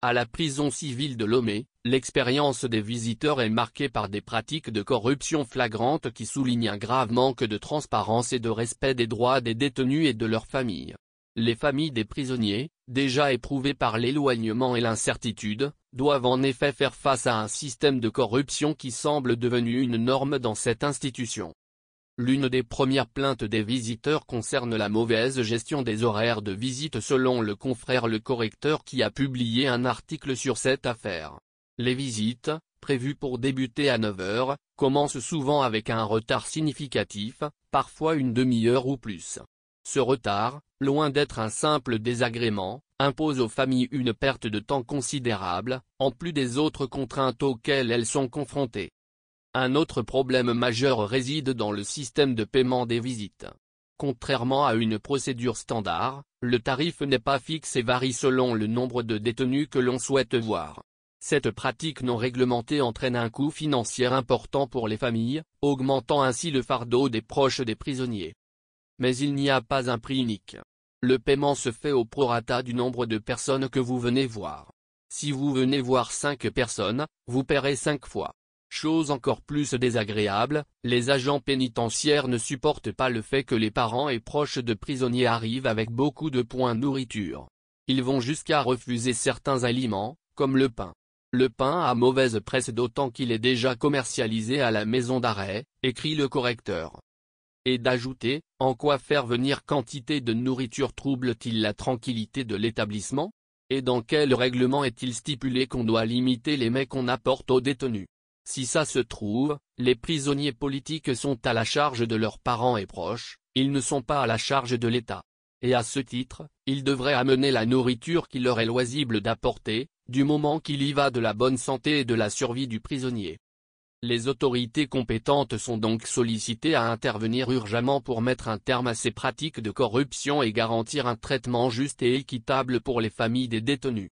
À la prison civile de Lomé, l'expérience des visiteurs est marquée par des pratiques de corruption flagrantes qui soulignent un grave manque de transparence et de respect des droits des détenus et de leurs familles. Les familles des prisonniers, déjà éprouvées par l'éloignement et l'incertitude, doivent en effet faire face à un système de corruption qui semble devenu une norme dans cette institution. L'une des premières plaintes des visiteurs concerne la mauvaise gestion des horaires de visite selon le confrère Le Correcteur qui a publié un article sur cette affaire. Les visites, prévues pour débuter à 9 h, commencent souvent avec un retard significatif, parfois une demi-heure ou plus. Ce retard, loin d'être un simple désagrément, impose aux familles une perte de temps considérable, en plus des autres contraintes auxquelles elles sont confrontées. Un autre problème majeur réside dans le système de paiement des visites. Contrairement à une procédure standard, le tarif n'est pas fixe et varie selon le nombre de détenus que l'on souhaite voir. Cette pratique non réglementée entraîne un coût financier important pour les familles, augmentant ainsi le fardeau des proches des prisonniers. Mais il n'y a pas un prix unique. Le paiement se fait au prorata du nombre de personnes que vous venez voir. Si vous venez voir 5 personnes, vous paierez 5 fois. Chose encore plus désagréable, les agents pénitentiaires ne supportent pas le fait que les parents et proches de prisonniers arrivent avec beaucoup de points nourriture. Ils vont jusqu'à refuser certains aliments, comme le pain. Le pain a mauvaise presse d'autant qu'il est déjà commercialisé à la maison d'arrêt, écrit Le Correcteur. Et d'ajouter, en quoi faire venir quantité de nourriture trouble-t-il la tranquillité de l'établissement? Et dans quel règlement est-il stipulé qu'on doit limiter les mets qu'on apporte aux détenus? Si ça se trouve, les prisonniers politiques sont à la charge de leurs parents et proches, ils ne sont pas à la charge de l'État. Et à ce titre, ils devraient amener la nourriture qui leur est loisible d'apporter, du moment qu'il y va de la bonne santé et de la survie du prisonnier. Les autorités compétentes sont donc sollicitées à intervenir urgemment pour mettre un terme à ces pratiques de corruption et garantir un traitement juste et équitable pour les familles des détenus.